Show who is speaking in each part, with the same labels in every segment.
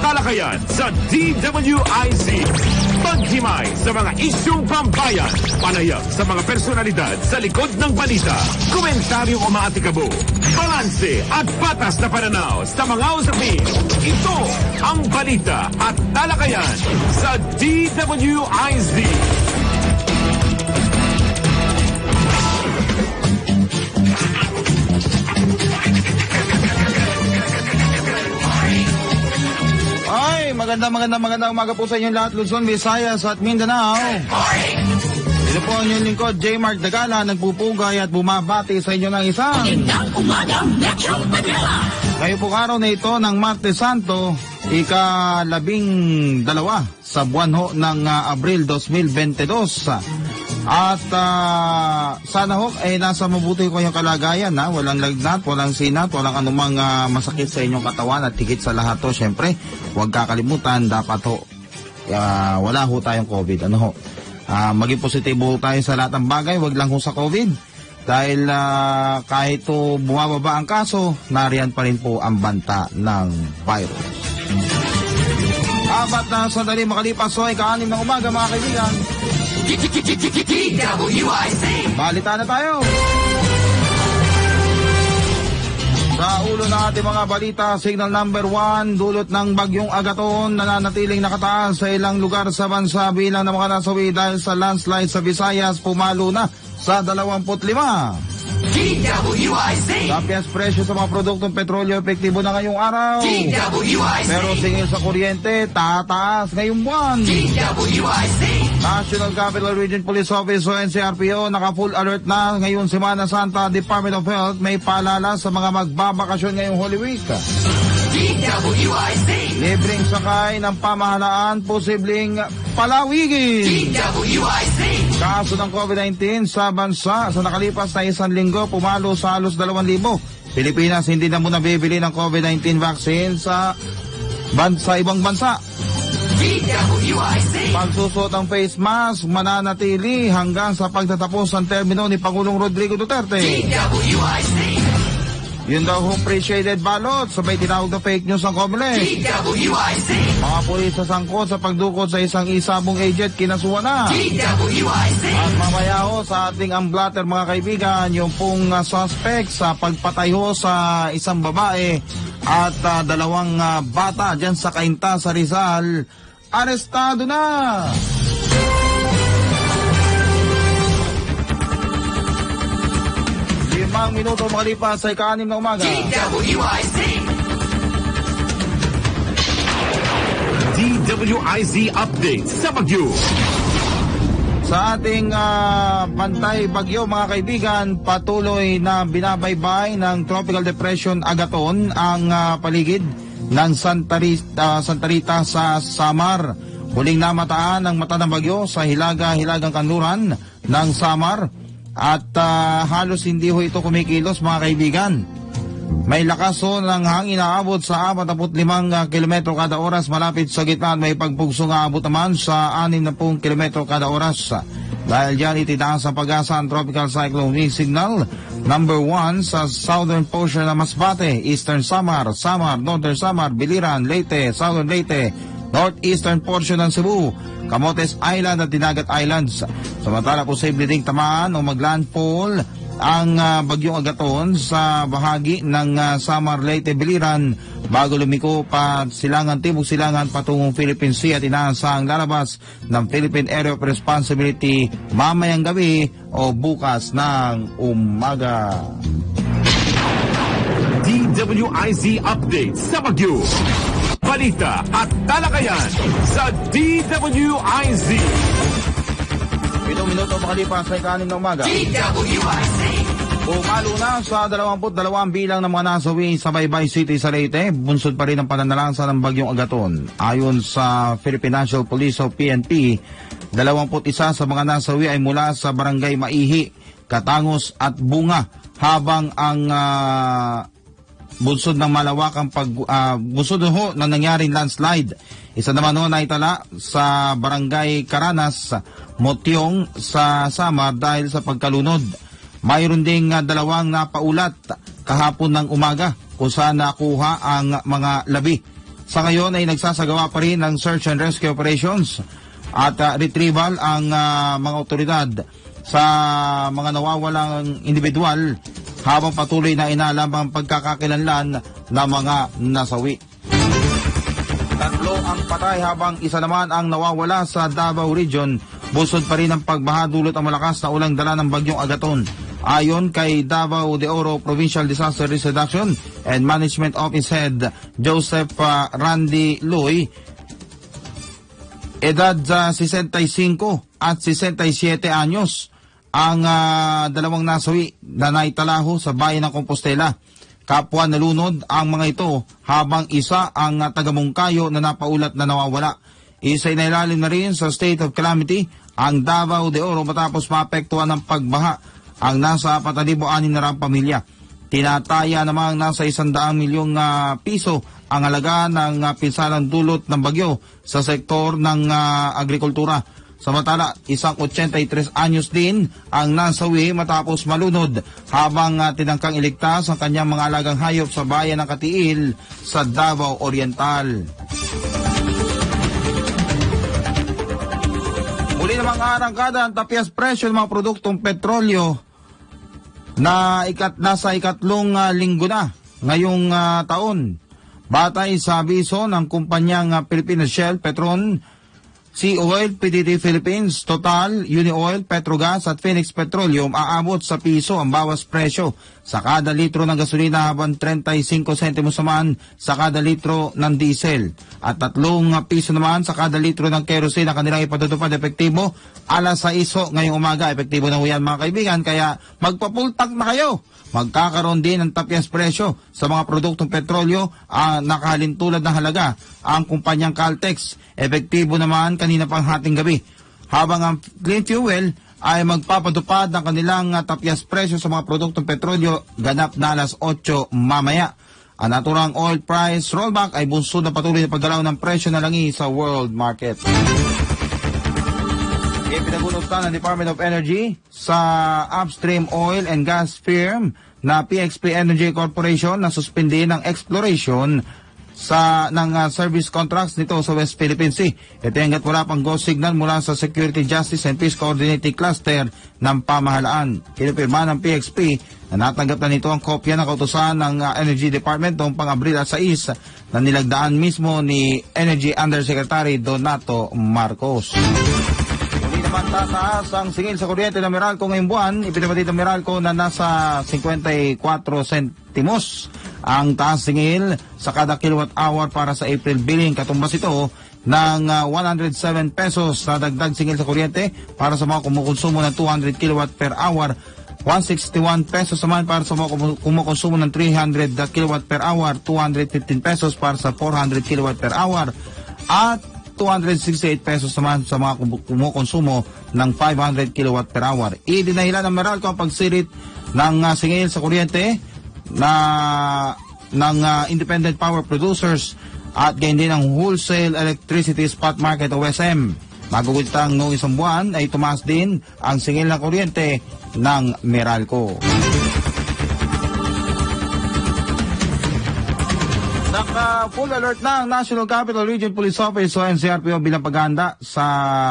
Speaker 1: talakayan sa DWIZ. Paghimay sa mga isyong pambayan. Panayam sa mga personalidad sa likod ng balita. Komentaryong umaatikabo. Balanse at patas na pananaw sa mga usapin. Ito ang balita at talakayan sa DWIZ.
Speaker 2: Ay, magandang umaga po sa inyong lahat, Luzon, Visayas at Mindanao. Ito po ang inyong lingkod, J. Mark Dagala, nagpupugay at bumabati sa inyo ng isang
Speaker 3: Metro Manila.
Speaker 2: Ngayon po araw na ito ng Martes Santo, ika-12 sa buwan ho ng Abril 2022. At sana ho ay nasa mabuti ko yung kalagayan, na walang lagnat, walang sinat, walang anumang masakit sa inyong katawan, at higit sa lahat ho, syempre, huwag kakalimutan, dapat ho, wala ho tayong COVID. Ano ho? Maging positibo tayo sa lahat ng bagay, wag lang ho sa COVID. Dahil kahit bumababa ang kaso, nariyan pa rin po ang banta ng virus. Apat na sandali makalipas ho, ika-6 ng umaga mga kaibigan.
Speaker 3: DWIZ.
Speaker 2: Balita na tayo. Sa ulo ng ating mga balita, signal number 1, dulot ng bagyong Agaton, nananatiling nakataas sa ilang lugar sa bansa bilang ng mga nasawi dahil sa landslide sa Visayas, pumalo na sa 25.
Speaker 3: DWIZ.
Speaker 2: Tapias presyo sa mga produktong petrolyo epektibo na ngayong araw.
Speaker 3: DWIZ.
Speaker 2: Pero singil sa kuryente, tataas ngayong buwan.
Speaker 3: DWIZ.
Speaker 2: National Capital Region Police Office o NCRPO naka-full alert na ngayon Semana Santa. Department of Health may paalala sa mga magbabakasyon ngayong Holy Week.
Speaker 3: DWIZ.
Speaker 2: Libreng sakay ng pamahalaan, posibleng palawigin.
Speaker 3: DWIZ.
Speaker 2: Kaso ng COVID-19 sa bansa sa nakalipas na isang linggo, pumalo sa halos 2,000. Pilipinas hindi na muna bibili ng COVID-19 vaccine sa ibang bansa.
Speaker 3: DWIZ.
Speaker 2: Pagsusot ng face mask mananatili hanggang sa pagtatapos ng termino ni Pangulong Rodrigo Duterte.
Speaker 3: DWIZ.
Speaker 2: Yun daw hong pre-shaded balot, sabay tinawag na fake news ang COMELEC.
Speaker 3: DWIZ.
Speaker 2: Mga pulis sa sangkot sa pagdukot sa isang isabong agent, kinasuhan na.
Speaker 3: DWIZ.
Speaker 2: At mamaya ho sa ating amblatter mga kaibigan, yung pong suspect sa pagpatay ho sa isang babae at 2 bata dyan sa Cainta sa Rizal, arestado na. 5 minuto makalipas sa ika-6 na umaga.
Speaker 3: DWIZ.
Speaker 1: DWIZ update sa Bagyo.
Speaker 2: Sa ating Pantay Bagyo mga kaibigan, patuloy na binabaybay ng Tropical Depression Agaton ang paligid ng Santa Rita sa Samar. Huling namataan ang mata ng bagyo sa hilagang kanluran ng Samar at halos hindi ho ito kumikilos mga kaibigan. May lakas ho ng hangin na abot sa 45 km kada oras malapit sa gitna at may pagpugsong aabot naman sa 60 km kada oras. Dahil dyan ititaas ang pag-asa ang Tropical Cyclone Wind Signal number 1 sa southern portion ng Masbate, Eastern Samar, Northern Samar, Biliran, Leyte, Southern Leyte, northeastern portion ng Cebu, Camotes Island at Dinagat Islands. Samantala posible ding tamaan o maglandfall ang bagyong Agaton sa bahagi ng Samar, Leyte, Biliran bago lumiko pa Timog Silangan patungong Philippine Sea at inaasahang lalabas ng Philippine Area of Responsibility mamayang gabi o bukas ng umaga.
Speaker 1: DWIZ update sa Bagyo. Balita at talakayan sa DWIZ.
Speaker 2: 7 minuto makalipas sa ika-6 na umaga.
Speaker 3: DWIZ.
Speaker 2: Pumalo na sa 22 bilang ng mga nasawi sa Baybay City sa Leyte. Bunsod pa rin ang pananalasa ng bagyong Agaton. Ayon sa Philippine National Police o PNP, 21 sa mga nasawi ay mula sa Barangay Maihi, Katangos at Bunga, habang ang bunsod ng malawakang bunsod ho na nangyaring landslide. Isa naman ho na itala sa Barangay Caranas, Motyong sa Samar dahil sa pagkalunod. Mayroon ding 2 napaulat kahapon ng umaga kung saan nakuha ang mga labi. Sa ngayon ay nagsasagawa pa rin ng search and rescue operations at retrieval ang mga otoridad sa mga nawawalang individual habang patuloy na inalam ang pagkakakilanlan ng mga nasawi. 3 ang patay habang isa naman ang nawawala sa Davao Region. Busod pa rin ang pagbaha dulot ang malakas na ulang dala ng bagyong Agaton. Ayon kay Davao de Oro Provincial Disaster Risk Reduction and Management Office Head Joseph Randy Loy, edad 65 at 67 anyos ang dalawang nasawi na naitalaho sa bayan ng Compostela. Kapwa nalunod ang mga ito habang isa ang taga-Mungkayo na napaulat na nawawala. Isa inailalim na rin sa state of calamity ang Davao de Oro matapos maapektuhan ng pagbaha ang nasa 4,600 pamilya. Tinataya namang nasa 100 milyong piso ang halaga ng pinsalang dulot ng bagyo sa sektor ng agrikultura. Samantala, isang 83 anyos din ang nasawi matapos malunod habang tinangkang iligtas ang kanyang mga alagang hayop sa bayan ng Katiil sa Davao Oriental. Muli namang arangkada ang tapias presyo ng mga produktong petrolyo na nasa ikatlong linggo na ngayong taon. Batay sa abiso ng kumpanyang Philippine Shell, Petron, Sea Oil, PTT Philippines, Total, Unioil, Petrogas at Phoenix Petroleum, aabot sa piso ang bawas presyo sa kada litro ng gasolina habang 35 sentimos naman sa kada litro ng diesel at 3 piso naman sa kada litro ng kerosene na kanilang ipatutupad epektibo alas 6 ngayong umaga. Epektibo na huyan mga kaibigan, kaya magpapultak na kayo. Magkakaroon din ng tapias presyo sa mga produktong petrolyo nakahalintulad ng halaga ang kumpanyang Caltex. Epektibo naman kanina pang hating gabi. Habang ang Clean Fuel ay magpapatupad ng kanilang tapias presyo sa mga produktong petrolyo ganap na alas 8 mamaya. Ang naturang oil price rollback ay bunsod na patuloy na paggalaw ng presyo na langi sa world market. Ipinagunutan ng Department of Energy sa upstream oil and gas firm na PXP Energy Corporation na suspindi ng exploration ng service contracts nito sa West Philippine Sea. Ito hanggat wala pang go signal mula sa Security, Justice and Peace Coordinating Cluster ng pamahalaan. Pinupirma ng PXP na natanggap na nito ang kopya ng kautusan ng Energy Department noong pang-Abril at 6 na nilagdaan mismo ni Energy Undersecretary Donato Marcos. Tataas ang singil sa kuryente ng Meralco ngayong buwan. Ipinabatid ng Meralco na nasa 54 sentimos ang taas singil sa kada kilowatt hour para sa April billing. Katumbas ito ng 107 pesos na dagdag singil sa kuryente para sa mga kumukonsumo ng 200 kilowatt per hour. 161 pesos naman para sa mga kumukonsumo ng 300 kilowatt per hour. 215 pesos para sa 400 kilowatt per hour. At 268 pesos naman sa mga kumukonsumo ng 500 kilowatt per hour. Idinahilan ng Meralco ang pagsirit ng singil sa kuryente ng independent power producers at gayon din ang wholesale electricity spot market o SM. Magugutang noong isang buwan ay tumaas din ang singil ng kuryente ng Meralco. Naka-full alert na ang National Capital Region Police Office o NCRPO bilang paghahanda sa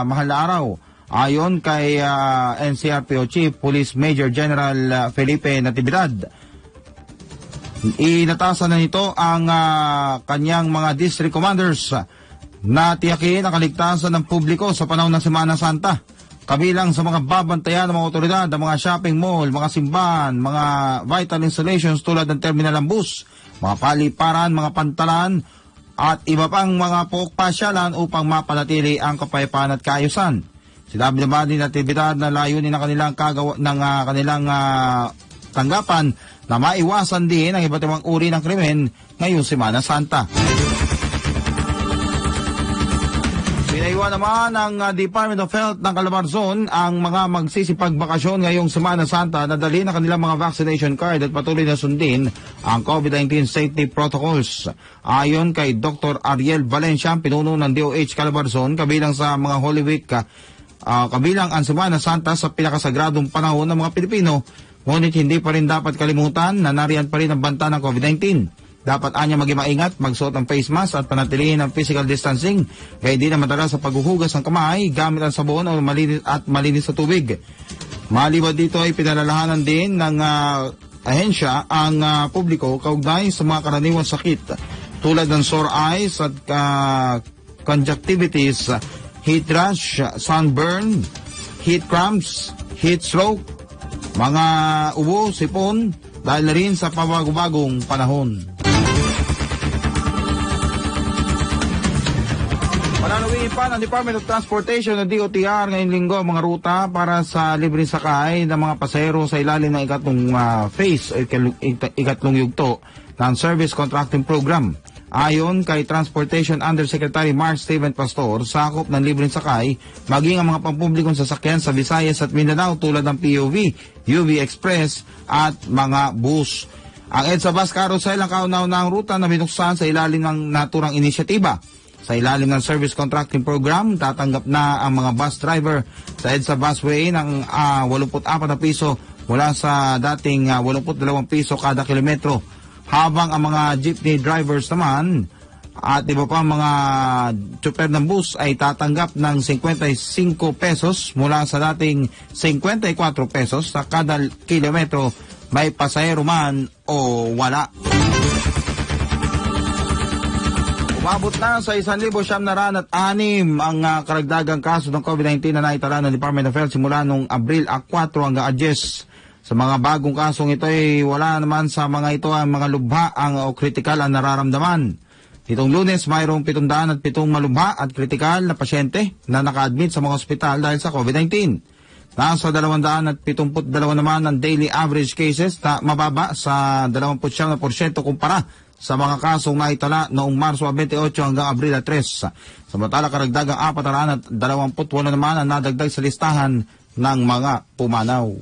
Speaker 2: mahal na araw. Ayon kay NCRPO Chief Police Major General Felipe Natividad, inatasan na nito ang kanyang mga district commanders na tiyakin ang kaligtasan ng publiko sa panahon ng Semana Santa. Kabilang sa mga babantayan ng mga otoridad, ang mga shopping mall, mga simbahan, mga vital installations tulad ng terminal ng bus, mga paliparan, mga pantalan, at iba pang mga pasyalan upang mapanatili ang kapayapaan at kaayusan. Sinabi naman din aktibidad na layunin ng kanilang tanggapan na maiwasan din ang iba't ibang uri ng krimen ngayong Semana Santa. Pinaiwan naman ng Department of Health ng Calabarzon ang mga magsisipagbakasyon ngayong Semana Santa na dali na kanilang mga vaccination card at patuloy na sundin ang COVID-19 safety protocols. Ayon kay Dr. Ariel Valencia, pinuno ng DOH Calabarzon, kabilang sa mga Holy Week, kabilang ang Semana Santa sa pinakasagradong panahon ng mga Pilipino, ngunit hindi pa rin dapat kalimutan na nariyan pa rin ang banta ng COVID-19. Dapat anya maging maingat, magsuot ng face mask at panatilihin ang physical distancing. Kaya di na madala sa paghuhugas ng kamay gamit ang sabon o malinis sa tubig. Maliban dito ay pinalalahanan din ng ahensya ang publiko kaugnay sa mga karaniwang sakit tulad ng sore eyes at conjunctivitis, heat rash, sunburn, heat cramps, heat stroke, mga ubo, sipon, dahil na rin sa pabagong panahon. Pananuwiin pa ng Department of Transportation ng DOTR ngayong linggo mga ruta para sa libreng sakay ng mga pasahero sa ilalim ng ikatlong phase o ikatlong yugto ng Service Contracting Program. Ayon kay Transportation Undersecretary Mark Steven Pastor, sakop ng libreng sakay maging ang mga pampublikong sasakyan sa Visayas at Mindanao tulad ng POV, UV Express at mga bus. Ang EDSA Bus Carousel ang kauna-unahang ruta na binuksan sa ilalim ng naturang inisyatiba. Sa ilalim ng Service Contracting Program, tatanggap na ang mga bus driver sa EDSA Busway ng 84 na piso mula sa dating 82 piso kada kilometro. Habang ang mga jeepney drivers naman at iba pa mga tsuper ng bus ay tatanggap ng 55 pesos mula sa dating 54 pesos sa kada kilometro, may pasahero man o wala. Umabot na sa 1,906 ang karagdagang kaso ng COVID-19 na naitala ng Department of Health simula noong Abril 4 hanggang 10. Sa mga bagong kasong ito ay wala naman sa mga ito ang mga lubha o kritikal ang nararamdaman. Itong Lunes, mayroong 707 malubha at kritikal na pasyente na naka-admit sa mga ospital dahil sa COVID-19. Nasa 272 naman ang daily average cases na mababa sa 20% kumpara sa mga kasong naitala noong Marso 28 hanggang Abril 3. Samantala karagdagang 428 naman ang nadagdag sa listahan ng mga pumanaw.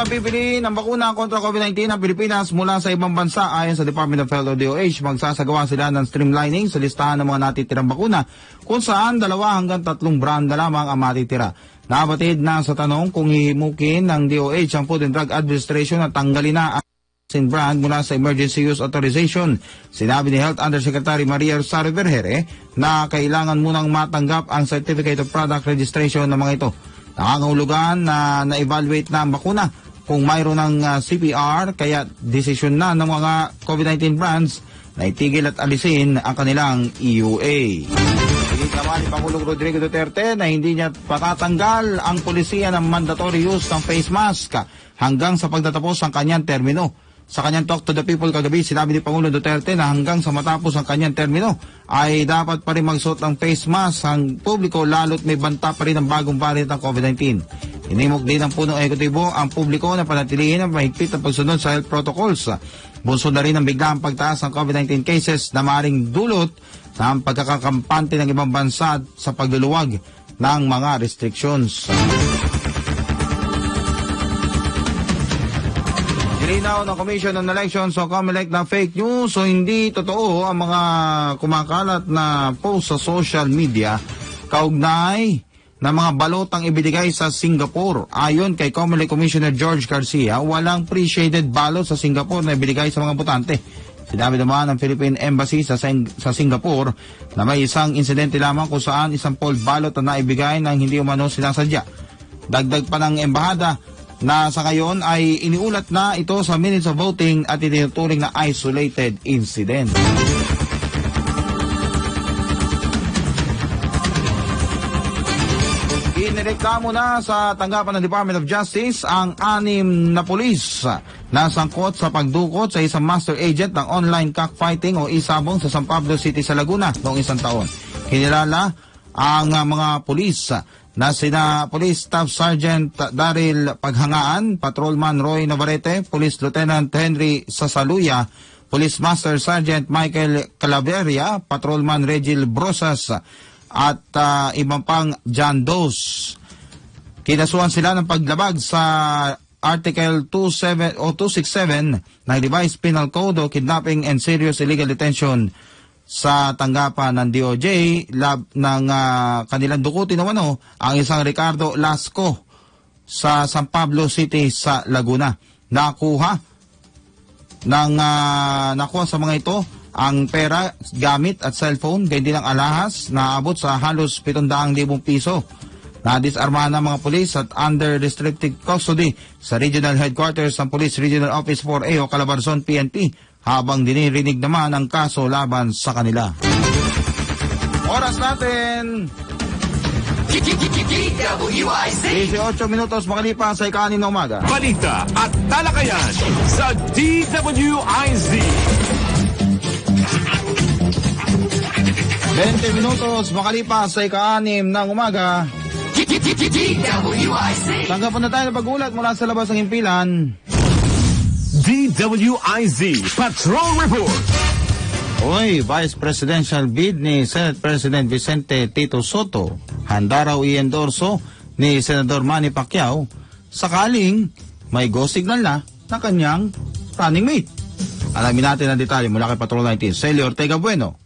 Speaker 2: Bibili ng bakuna kontra COVID-19 ng Pilipinas mula sa ibang bansa. Ayon sa Department of Health o DOH, magsasagawa sila ng streamlining sa listahan ng mga natitirang bakuna kung saan 2 hanggang 3 brand na lamang ang matitira. Nabatid na sa tanong kung hihimukin ng DOH ang Food and Drug Administration at tanggalin na ang brand mula sa Emergency Use Authorization. Sinabi ni Health Undersecretary Maria Rosario Vergere na kailangan munang matanggap ang Certificate of Product Registration ng mga ito. Nakangahulugan na na-evaluate na ang bakuna kung mayroon ng CPR, kaya desisyon na ng mga COVID-19 brands na itigil at alisin ang kanilang EUA. Higit naman ni Pangulong Rodrigo Duterte na hindi niya patatanggal ang polisiya ng mandatory use ng face mask hanggang sa pagtatapos ng kanyang termino. Sa kanyang Talk to the People kagabi, sinabi ni Pangulong Duterte na hanggang sa matapos ang kanyang termino ay dapat pa rin magsuot ng face mask ang publiko lalo't may banta pa rin ang bagong variant ng COVID-19. Hinimok din ng punong ekutibo ang publiko na panatilihin ang mahigpit na pagsunod sa health protocols. Bunso na rin ang biglang pagtaas ng COVID-19 cases na maaaring dulot ng pagkakakampante ng ibang bansa sa pagluluwag ng mga restrictions. Nilinaw ng Commission on Elections o COMELEC na fake news o hindi totoo ang mga kumakalat na post sa social media kaugnay na mga balotang ibinigay sa Singapore. Ayon kay COMELEC Commissioner George Garcia, walang pre-shaded balot sa Singapore na ibinigay sa mga botante. Sinabi naman ng Philippine Embassy sa Singapore na may isang insidente lamang kung saan isang poll ballot na naibigay ng hindi umano sinasadya. Dagdag pa ng embahada na sa ngayon ay iniulat na ito sa minutes of voting at itinuturing na isolated incident. Inireklamo na sa tanggapan ng Department of Justice ang 6 na pulis na sangkot sa pagdukot sa isang master agent ng online cockfighting o isabong sa San Pablo City sa Laguna noong isang taon. Kinilala ang mga pulis na sina Police Staff Sergeant Daryl Paghangaan, Patrolman Roy Navarrete, Police Lieutenant Henry Sasaluya, Police Master Sergeant Michael Calaveria, Patrolman Regil Brosas, at ibang pang John Does. Kinasuhan sila ng paglabag sa Article 267 ng Revised Penal Code o Kidnapping and Serious Illegal Detention sa tanggapan ng DOJ ng kanilang dukutin ang isang Ricardo Lasco sa San Pablo City sa Laguna. Nakuha sa mga ito ang pera, gamit at cellphone, gayon din ang alahas na abot sa halos 700,000 piso. Nadisarmahan ng mga pulis at under restricted custody sa Regional Headquarters ng Police Regional Office 4A o Calabarzon PNP habang dinirinig naman ang kaso laban sa kanila. Oras natin 18 minutos makalipas sa ika-6 na umaga.
Speaker 1: Balita at talakayan sa DWIZ.
Speaker 2: 20 minutos makalipas sa ika-6 ng umaga. Tanggapan na tayo ng pag-ulat mula sa labas ng himpilan.
Speaker 1: DWIZ Patrol Report.
Speaker 2: Hoy, Vice Presidential bid ni Senate President Vicente Tito Soto. Handa raw i-endorso ni Senador Manny Pacquiao sakaling may go signal na kanyang running mate. Alamin natin ang detalye mula kay Patrol 19, Celio Ortega Bueno.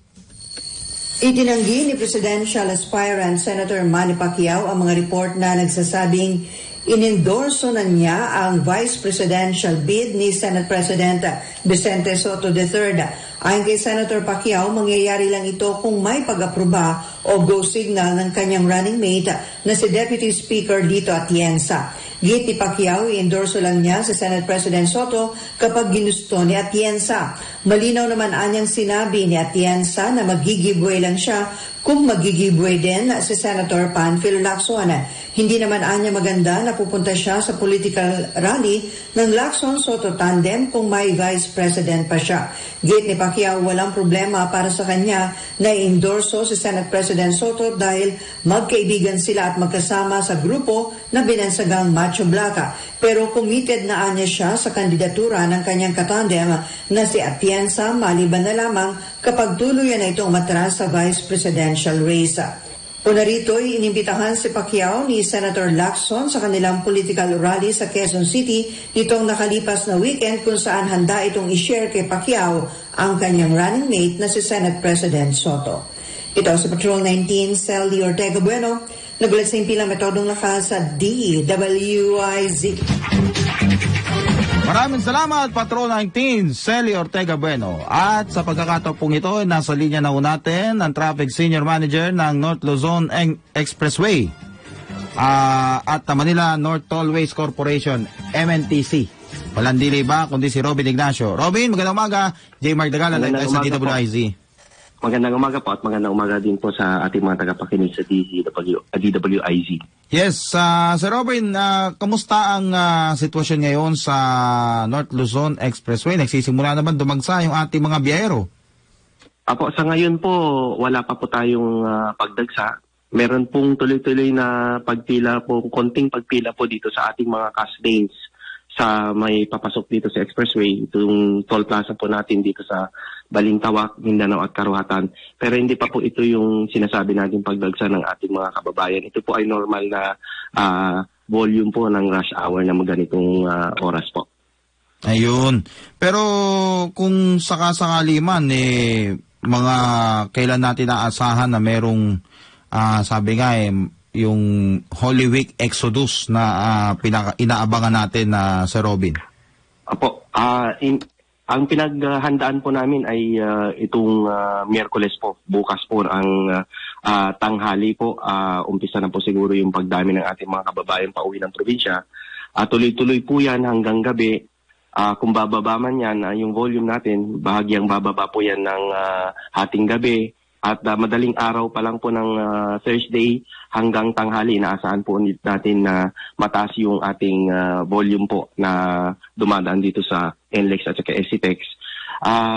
Speaker 4: Itinanggi ni Presidential Aspirant Senator Manny Pacquiao ang mga report na nagsasabing inendorso na niya ang Vice Presidential bid ni Senate President Vicente Soto III. Ayon kay Senator Pacquiao, mangyayari lang ito kung may pag-aproba o go signal ng kanyang running mate na si Deputy Speaker Lito Atienza. Git ni Pacquiao, i-endorso lang niya si Senate President Soto kapag ginusto ni Atienza. Malinaw naman anyang sinabi ni Atienza na magigibway lang siya kung magigibway din si Senator Panfilo Lacson. Hindi naman anya maganda na pupunta siya sa political rally ng Lacson-Soto tandem kung may Vice President pa siya. Git ni Pacquiao, walang problema para sa kanya na i-endorso si Senate President Soto dahil magkaibigan sila at magkasama sa grupo na binansagang Macho Blaca. Pero committed na anya siya sa kandidatura ng kanyang katandem na si Atienza, maliban na lamang kapag tuluyan na itong matras sa Vice Presidential race. Una rito'y inimbitahan si Pacquiao ni Senator Lacson sa kanilang political rally sa Quezon City nitong nakalipas na weekend kung saan handa itong i-share kay Pacquiao ang kanyang running mate na si Senate President Soto. Ito sa Patrol 19, Celly Ortega Bueno, nagulat sa impilang metodong lakas sa DWIZ.
Speaker 2: Maraming salamat, Patrol 19, Celly Ortega Bueno. At sa pagkakataon pong ito, nasa linya na natin ang Traffic Senior Manager ng North Luzon Expressway at Manila North Tollways Corporation, MNTC. Walang delay ba, kundi si Robin Ignacio. Robin, magandang umaga. J. Mark Dagala, tayo sa DWIZ.
Speaker 5: Magandang umaga po at magandang umaga din po sa ating mga tagapakinig sa DWIZ.
Speaker 2: Yes, Sir Robin, kamusta ang sitwasyon ngayon sa North Luzon Expressway? Nagsisimula naman dumagsa yung ating mga biyahero.
Speaker 5: Apo, sa ngayon po, wala pa po tayong pagdagsa. Meron pong tuloy-tuloy na pagpila po, konting pagpila po dito sa ating mga cash lanes sa may papasok dito sa Expressway, itong toll plaza po natin dito sa Balintawak, Mindanao at Karuhatan. Pero hindi pa po ito yung sinasabi natin pagdagsa ng ating mga kababayan. Ito po ay normal na volume po ng rush hour na ganitong oras po.
Speaker 2: Ayun. Pero kung sakasakali man, mga kailan natin naasahan na merong, sabi nga yung Holy Week Exodus na inaabangan natin na Sir Robin?
Speaker 5: Apo, ang pinaghandaan po namin ay itong Miyerkules po. Bukas po ang tanghali po. Umpisa na po siguro yung pagdami ng ating mga kababayan pauwi ng probinsya. Tuloy-tuloy po yan hanggang gabi. Kung bababa man yan, yung volume natin, bahagyang bababa po yan ng hating gabi. At madaling araw pa lang po ng Thursday hanggang tanghali, inaasahan po natin na mataas yung ating volume po na dumadaan dito sa NLEX at saka SCTEX.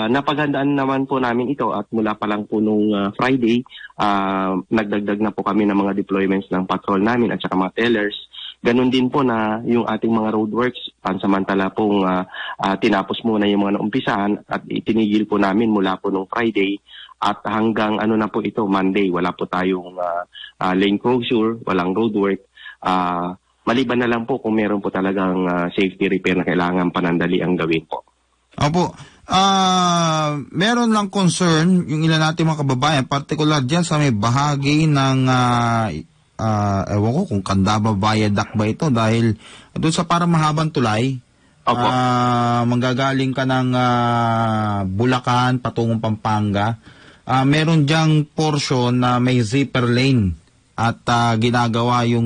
Speaker 5: Napaghandaan naman po namin ito at mula pa lang po nung Friday, nagdagdag na po kami ng mga deployments ng patrol namin at saka mga tellers. Ganon din po na yung ating mga roadworks, pansamantala pong tinapos muna yung mga naumpisahan at itinigil po namin mula po nung Friday. At hanggang na po ito, Monday, wala po tayong lane closure, walang roadwork. Maliban na lang po kung meron po talagang safety repair na kailangan panandali ang gawin po.
Speaker 2: Opo. Meron lang concern yung ilan natin mga kababayan, particular dyan sa may bahagi ng, ewan ko kung Candaba Viaduct ba ito, dahil doon sa parang mahabang tulay,
Speaker 5: Opo.
Speaker 2: manggagaling ka ng Bulacan patungong Pampanga, meron dyang portion na may zipper lane at ginagawa yung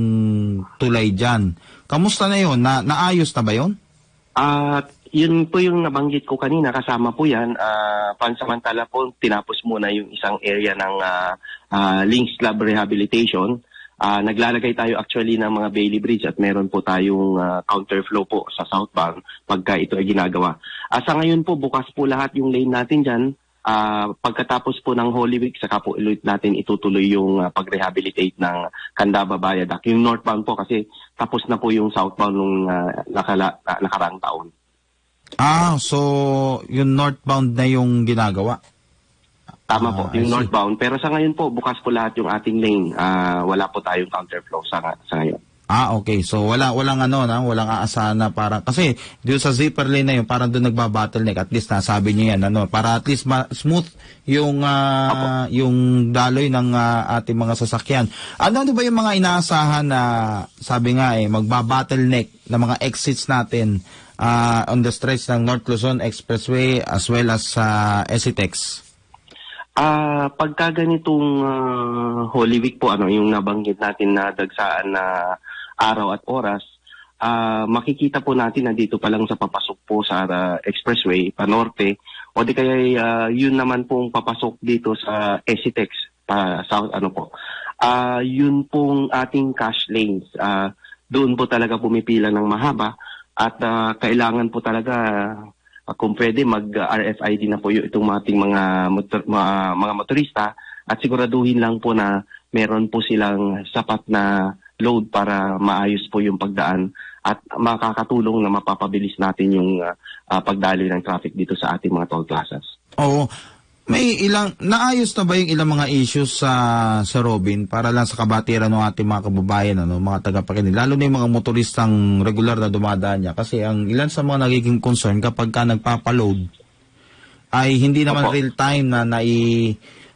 Speaker 2: tulay dyan. Kamusta na yun? Naayos na ba yun?
Speaker 5: At yun po yung nabanggit ko kanina, kasama po yan. Pansamantala po, tinapos muna yung isang area ng Links Club Rehabilitation. Naglalagay tayo actually ng mga Bailey Bridge at meron po tayong counterflow po sa southbound pagka ito ay ginagawa. Sa ngayon po, bukas po lahat yung lane natin dyan. Pagkatapos po ng Holy Week, saka po ulit natin itutuloy yung pag-rehabilitate ng Candaba Viaduct. Yung northbound po kasi tapos na po yung southbound nung nakaraang taon.
Speaker 2: So yung northbound na yung ginagawa?
Speaker 5: Tama po, yung northbound. Pero sa ngayon po, bukas po lahat yung ating lane. Wala po tayong counterflow sa ngayon.
Speaker 2: Okay. So walang aasahan na para kasi doon sa zipper lane na yun, parang doon nagba-bottleneck. At least nasabi niyo yan, para at least smooth yung daloy ng ating mga sasakyan. Ano ba yung mga inaasahan na sabi nga magba-bottleneck na mga exits natin on the stretch ng North Luzon Expressway as well as SCTEX?
Speaker 5: Pagka ganitong Holy Week po, yung nabanggit natin na dagsaan na araw at oras, makikita po natin na dito pa lang sa papasok po sa Expressway, panorte, o di kaya yun naman pong papasok dito sa SCTEX, south, yun pong ating cash lanes. Doon po talaga pumipila ng mahaba at kailangan po talaga kung pwede mag-RFID na po itong ating mga motorista at siguraduhin lang po na meron po silang sapat na load para maayos po yung pagdaan at makakatulong na mapapabilis natin yung pagdaloy ng traffic dito sa ating mga toll plazas.
Speaker 2: Oo. Naayos na ba yung ilang mga issues sa Robin para lang sa kabatiran ng ating mga kababayan, mga tagapakinig, lalo na yung mga motoristang regular na dumadaan niya? Kasi ang ilan sa mga nagiging concern kapag ka nagpapaload ay hindi naman real time na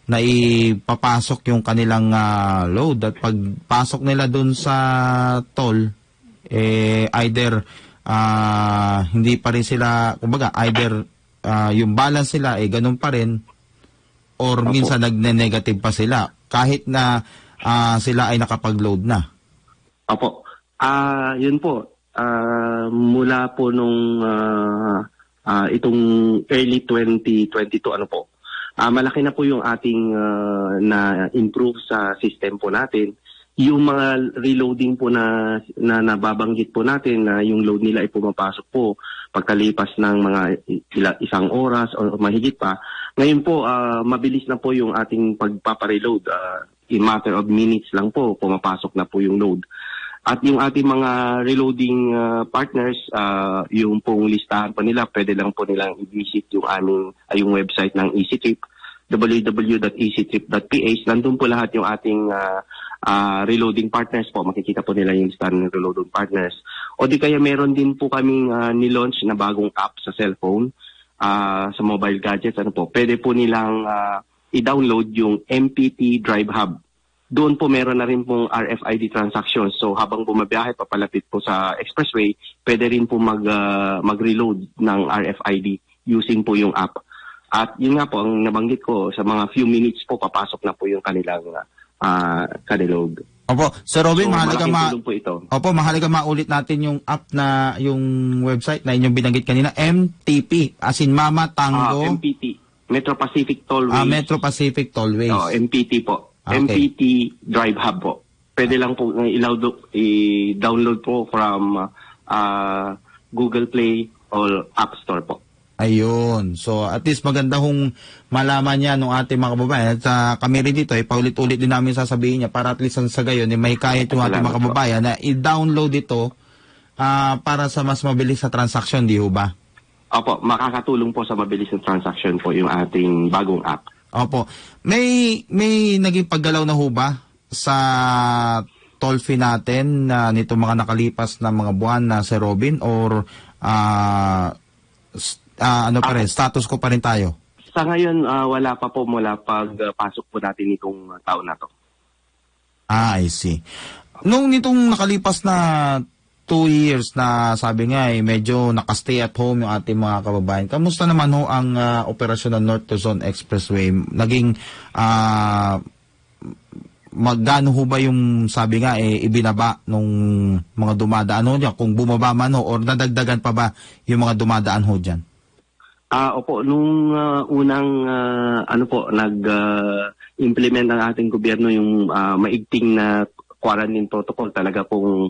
Speaker 2: naipapasok yung kanilang load at pagpasok nila dun sa toll, either hindi pa rin sila, kumbaga, either yung balance nila ganun pa rin or minsan nagne-negative pa sila kahit na sila ay nakapag-load na.
Speaker 5: Opo. Yun po. Mula po nung itong early 2022, malaki na po yung ating na-improve sa system po natin. Yung mga reloading po na nababanggit po natin na yung load nila ay pumapasok po pagkalipas ng mga isang oras o mahigit pa. Ngayon po, mabilis na po yung ating pagpapareload. In matter of minutes lang po, pumapasok na po yung load. At yung ating mga reloading partners, yung pong listahan po nila, pwede lang po nilang i-visit yung website ng EasyTrip, www.easytrip.ph. Nandun po lahat yung ating reloading partners po. Makikita po nila yung listahan ng reloading partners. O di kaya meron din po kaming nilaunch na bagong app sa cellphone, sa mobile gadgets. Pwede po nilang i-download yung MPT Drive Hub. Doon po meron na rin pong RFID transactions. So habang bumabiyahe papalapit po sa expressway, pwede rin po mag-reload ng RFID using po yung app. At yun nga po, ang nabanggit ko, sa mga few minutes po, papasok na po yung kanilang kanilog.
Speaker 2: Opo, Sir Robin,
Speaker 5: so,
Speaker 2: mahalaga maulit natin yung app na yung website na inyong binanggit kanina, MTP, as in Mama Tango.
Speaker 5: MPT, Metro Pacific Tollways.
Speaker 2: Metro Pacific Tollways.
Speaker 5: MPT po. Okay. MPT Drive Hub po. Pwede lang po i-download po from Google Play or App Store po.
Speaker 2: Ayun. So, at least maganda kung malaman niya ng ating mga kababayan. At kami rin dito, paulit-ulit din namin sasabihin niya para at least sa gayon, may kaya yung ating mga kababayan na i-download ito para sa mas mabilis na transaction, di ho ba?
Speaker 5: Opo, makakatulong po sa mabilis na transaction po yung ating bagong app.
Speaker 2: Opo. May naging paggalaw na ho ba sa toll fee natin nito mga nakalipas na mga buwan na Sir Robin or status ko pa rin tayo?
Speaker 5: Sa ngayon, wala pa po mula pagpasok po natin itong taon na to.
Speaker 2: I see. Nung nitong nakalipas na 2 years na sabi nga medyo nakastay at home yung ating mga kababayan, kamusta naman ho ang operasyon ng North Luzon Expressway? Naging magkano ho ba yung sabi nga ibinaba nung mga dumadaan ho dyan? Kung bumaba man ho or nadagdagan pa ba yung mga dumadaan ho dyan?
Speaker 5: Opo, nung unang nag-implement ng ating gobyerno yung maigting na quarantine protocol, talaga pong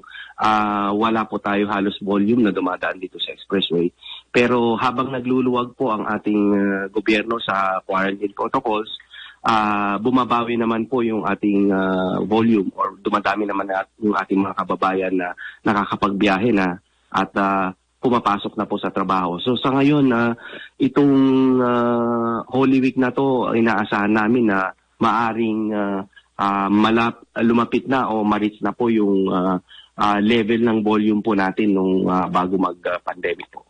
Speaker 5: wala po tayo halos volume na dumadaan dito sa expressway. Pero habang nagluluwag po ang ating gobyerno sa quarantine protocols, bumabawi naman po yung ating volume or dumadami naman yung ating mga kababayan na nakakapagbiyahe na at pumapasok na po sa trabaho. So sa ngayon, itong Holy Week na to, inaasahan namin na maaring lumapit na o ma-reach na po yung level ng volume po natin nung bago mag-pandemic po.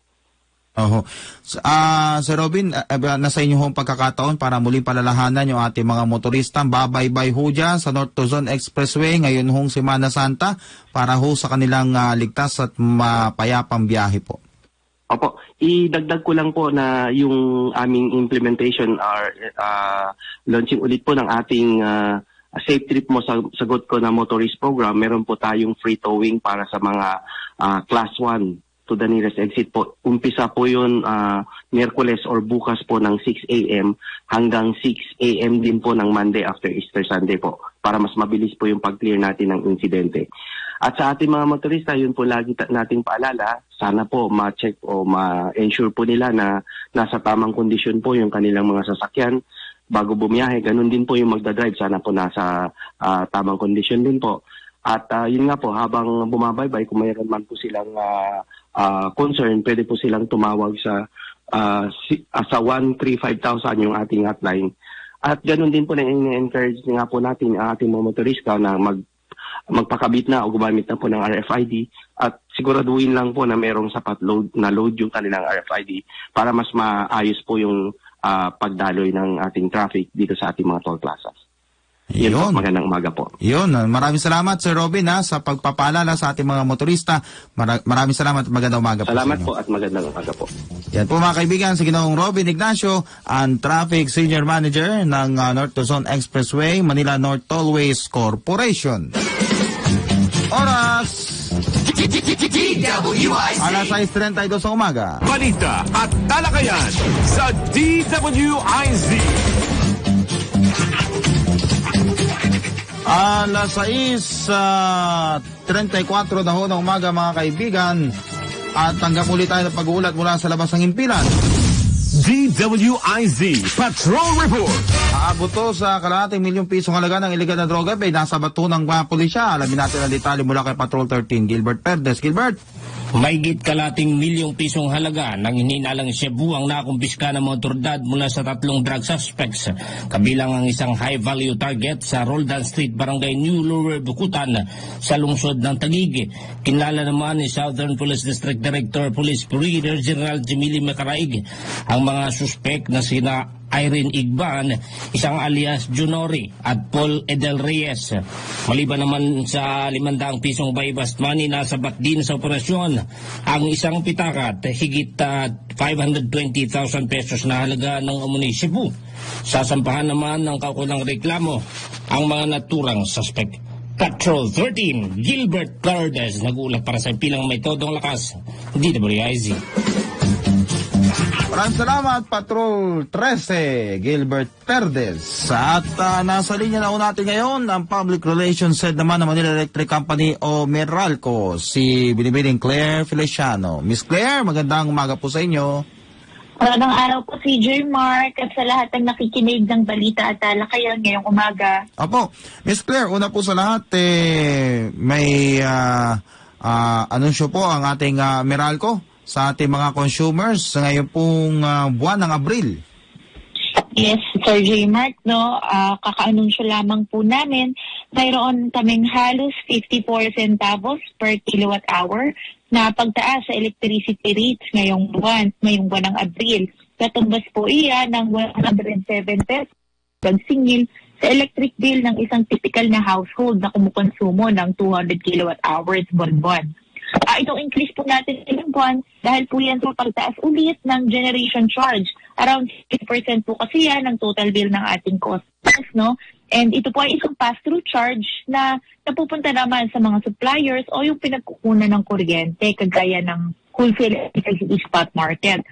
Speaker 2: Sir Robin, nasa inyo hong pagkakataon para muling palalahanan yung ating mga motorista babaybay ho dyan sa North Luzon Expressway ngayon hong Semana Santa para ho sa kanilang ligtas at mapayapang biyahe po.
Speaker 5: Opo, idagdag ko lang po na yung aming implementation or launching ulit po ng ating Safe Trip Mo Sagot Ko na motorist program. Meron po tayong free towing para sa mga class 1 to the nearest exit po. Umpisa po yun Miyerkules or bukas po ng 6 a.m. hanggang 6 a.m. din po ng Monday after Easter Sunday po para mas mabilis po yung pag-clear natin ng insidente. At sa ating mga motorista, yun po lagi nating paalala, sana po ma-check o ma-ensure po nila na nasa tamang kondisyon po yung kanilang mga sasakyan bago bumiyahe. Ganun din po yung magdadrive, sana po nasa tamang kondisyon din po. At yun nga po, habang bumabaybay, kung mayroon man po silang concern, pwede po silang tumawag sa 135,000 yung ating hotline. At ganun din po na in-encourage nga po natin ang ating mga motorista na magpakabit na o gumamit na po ng RFID at siguraduhin lang po na merong sapat load yung kanilang RFID para mas maayos po yung pagdaloy ng ating traffic dito sa ating mga toll plazas. Yun. Magandang umaga po.
Speaker 2: Yun. Maraming salamat, Sir Robin, sa pagpapaalala sa ating mga motorista. Maraming salamat at magandang umaga po.
Speaker 5: Salamat po at magandang umaga po.
Speaker 2: Yan po mga kaibigan, si Ginoong Robin Ignacio, ang Traffic Senior Manager ng North Luzon Expressway, Manila North Tollways Corporation. Oras! Alas 6:32 sa umaga.
Speaker 1: Balita at talakayan sa DWIZ.
Speaker 2: Alas 6:34 na ho ng umaga mga kaibigan. At tanggap ulit tayo ng pag-uulat mula sa labas ng himpilan.
Speaker 1: DWIZ Patrol Report.
Speaker 2: Aabot to sa kalahating milyong pisong halaga ng iligal na droga ay nasa bato ng mga pulisya. Alamin natin ang detalye mula kay Patrol 13, Gilbert Perdes. Gilbert?
Speaker 6: Mahigit kalating milyong pisong halaga ng hininalang Cebu ang nakumpiska ng mga otoridad mula sa 3 drug suspects. Kabilang ang isang high-value target sa Roldan Street, Barangay New Lower Bukutan sa lungsod ng Taguig. Kinlala naman ni Southern Police District Director Police Brigadier General Jimili Macaraig ang mga suspect na sina Irene Igban, isang alias Junori at Paul Edel Reyes. Maliban naman sa 500 pisong buy-bust money, nasabat din sa operasyon ang isang pitakat, higit 520,000 pesos na halaga ng munisipyo. Sasampahan naman ng kaukulang reklamo ang mga naturang suspect. Patrol 13, Gilbert Perdes, nag-ulat para sa pilang may todong lakas, DWIZ.
Speaker 2: Maraming salamat, Patrol 13, Gilbert Perdes. At nasa linya na natin ngayon ang Public Relations Head naman ng Manila Electric Company o Meralco, si Binibining Claire Feliciano. Miss Claire, magandang umaga po sa inyo.
Speaker 7: Magandang araw po si J. Mark at sa lahat ng nakikinig ng balita at talakayan ngayong umaga.
Speaker 2: Apo, Miss Claire, una po sa lahat, may anunsyo po ang ating Meralco sa ating mga consumers sa ngayon pong buwan ng Abril.
Speaker 7: Yes, Sir J. Mark, no, kakaanunsyo lamang po namin, mayroon kaming halos 54 centavos per kilowatt hour na pagtaas sa electricity rates ngayong buwan ng Abril. Katumbas po iyan ng 107 pesos pagsingil sa electric bill ng isang typical na household na kumukonsumo ng 200 kilowatt hours buwan-buwan. Itong increase po natin ilang buwan dahil po yan sa pagtaas ulit ng generation charge. Around 60% po kasi yan ng total bill ng ating customers, no? And ito po ay isang pass-through charge na napupunta naman sa mga suppliers o yung pinagkukunan ng kuryente kagaya ng wholesale electricity spot market.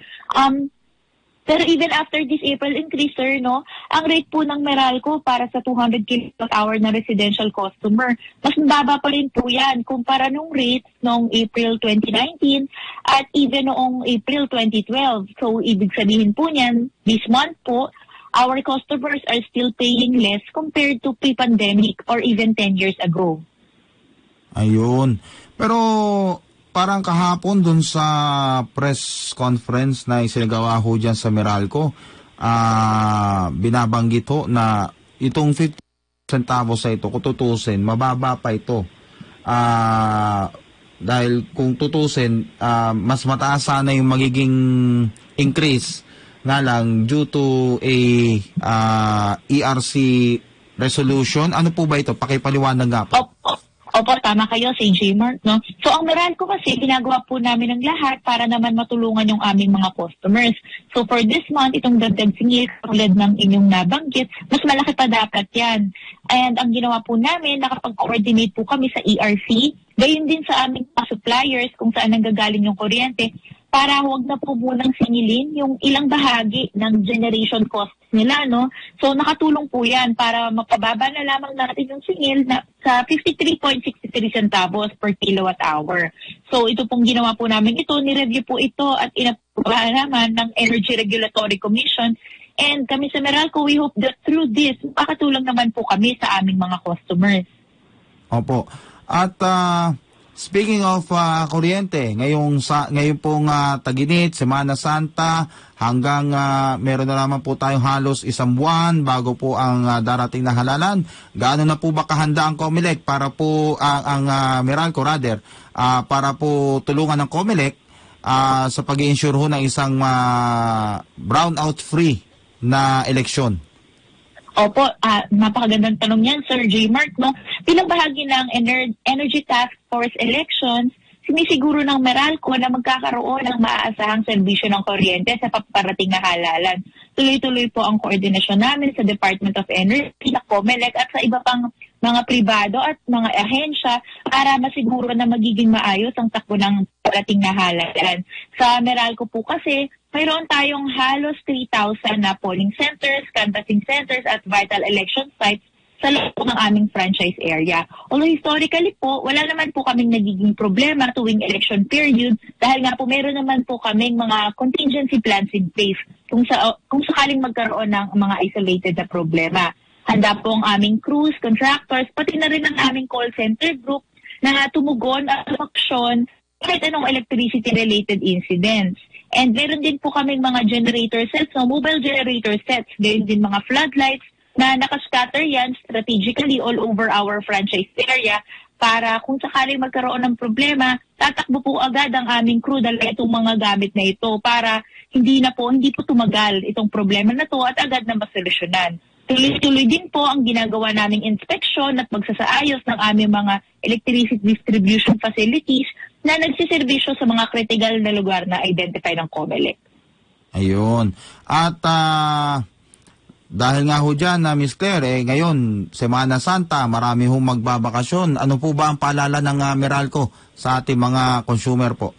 Speaker 7: Pero even after this April increase, sir, no, ang rate po ng Meralco para sa 200 kWh na residential customer, mas mababa pa rin po yan kumpara nung rates noong April 2019 at even noong April 2012. So, ibig sabihin po niyan, this month po, our customers are still paying less compared to pre-pandemic or even 10 years ago.
Speaker 2: Ayun. Pero parang kahapon dun sa press conference na isinagawa ho dyan sa Meralco, binabanggit ho na itong 50 centavos sa ito, kung tutusin, mababa pa ito. Dahil kung tutusin, mas mataas sana yung magiging increase nga lang due to a ERC resolution. Ano po ba ito? Pakipaliwanag nga po.
Speaker 7: Opo, tama kayo, J. Mark, no? So, ang Meralco kasi, ginagawa po namin ng lahat para naman matulungan yung aming mga customers. So, for this month, itong dagdag singil, tulad ng inyong nabanggit, mas malaki pa dapat yan. And ang ginawa po namin, nakapag-coordinate po kami sa ERC, gayon din sa aming suppliers kung saan nanggagaling yung kuryente, para huwag na po munang singilin yung ilang bahagi ng generation costs nila, no? So, nakatulong po yan para mapababa na lamang natin yung singil na sa 53.63 centavos per kilowatt hour. So, ito pong ginawa po namin ito, nireview po ito at inaprobahan naman ng Energy Regulatory Commission. And kami sa Meralco, we hope that through this, makakatulong naman po kami sa aming mga customers.
Speaker 2: Opo. At speaking of kuryente, ngayon pong tag-init, Semana Santa, hanggang meron na naman po tayong halos isang buwan bago po ang darating na halalan. Gaano na po ba kahanda ang COMELEC para po, ang Meralco rather, para po tulungan ng COMELEC sa pag-i-ensure ho ng isang brownout-free na eleksyon?
Speaker 7: Opo, napakagandang tanong yan, Sir J. Mark, no? Bilang bahagi ng Energy Task Force Elections, sinisiguro ng Meralco na magkakaroon ng maaasahang serbisyo ng kuryente sa paparating na halalan. Tuloy-tuloy po ang koordinasyon namin sa Department of Energy, sa COMELEC at sa iba pang mga pribado at mga ahensya para masiguro na magiging maayos ang takbo ng parating na halalan. Sa Meralco po kasi, mayroon tayong halos 3,000 na polling centers, canvassing centers at vital election sites sa loob ng aming franchise area. Although historically po, wala naman po kaming nagiging problema tuwing election period dahil nga po meron naman po kaming mga contingency plans in place kung sakaling magkaroon ng mga isolated na problema. Handa po ang aming crews, contractors, pati na rin ang aming call center group na tumugon at aksyon kahit anong electricity-related incidents. And meron din po kaming mga generator sets, mobile generator sets, meron din mga floodlights na nakascatter yan strategically all over our franchise area para kung sakaling magkaroon ng problema, tatakbo po agad ang aming crew dahil itong mga gamit na ito para hindi po tumagal itong problema na to at agad na masolusyonan. Tuloy-tuloy din po ang ginagawa naming inspeksyon at pagsasaayos ng aming mga electricity distribution facilities na nagsiservisyo sa mga critical na lugar na identify ng COMELEC.
Speaker 2: Ayun. At dahil nga ho dyan, Ms. Claire, ngayon, Semana Santa, marami hong magbabakasyon. Ano po ba ang paalala ng Meralco sa ating mga consumer po?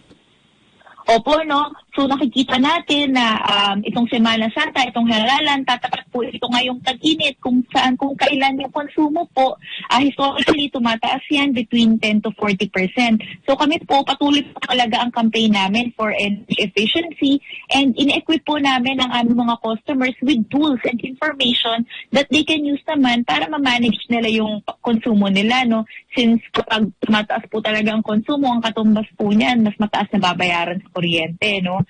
Speaker 7: Opo, no? So nakikita natin na itong Semana Santa, itong halalan, tatapat po ito ngayong tag-init kung kailan yung konsumo po. Historically, tumataas yan between 10 to 40%. So kami po, patuloy po talaga ang campaign namin for energy efficiency and in-equip po namin ang aming mga customers with tools and information that they can use naman para ma-manage nila yung konsumo nila, no? Since kapag tumataas po talaga ang konsumo, ang katumbas po niyan, mas mataas na babayaran sa kuryente, no?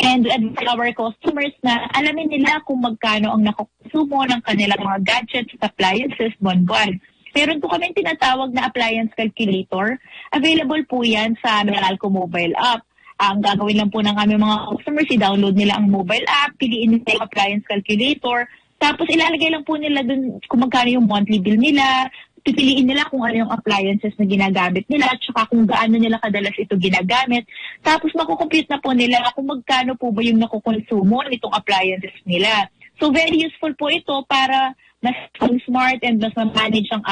Speaker 7: And advise our customers na alamin nila kung magkano ang nakukonsumo ng kanilang mga gadgets at appliances buwan-buwan. Meron po kami tinatawag na appliance calculator. Available po yan sa Meralco mobile app. Ang gagawin lang po ng aming mga customers, i-download nila ang mobile app, piliin nila yung appliance calculator, tapos ilalagay lang po nila dun kung magkano yung monthly bill nila, pipiliin nila kung ano yung appliances na ginagamit nila at saka kung gaano nila kadalas ito ginagamit. Tapos makukompute na po nila kung magkano po ba yung nakukonsumo nitong appliances nila. So very useful po ito para mas smart and mas manage ang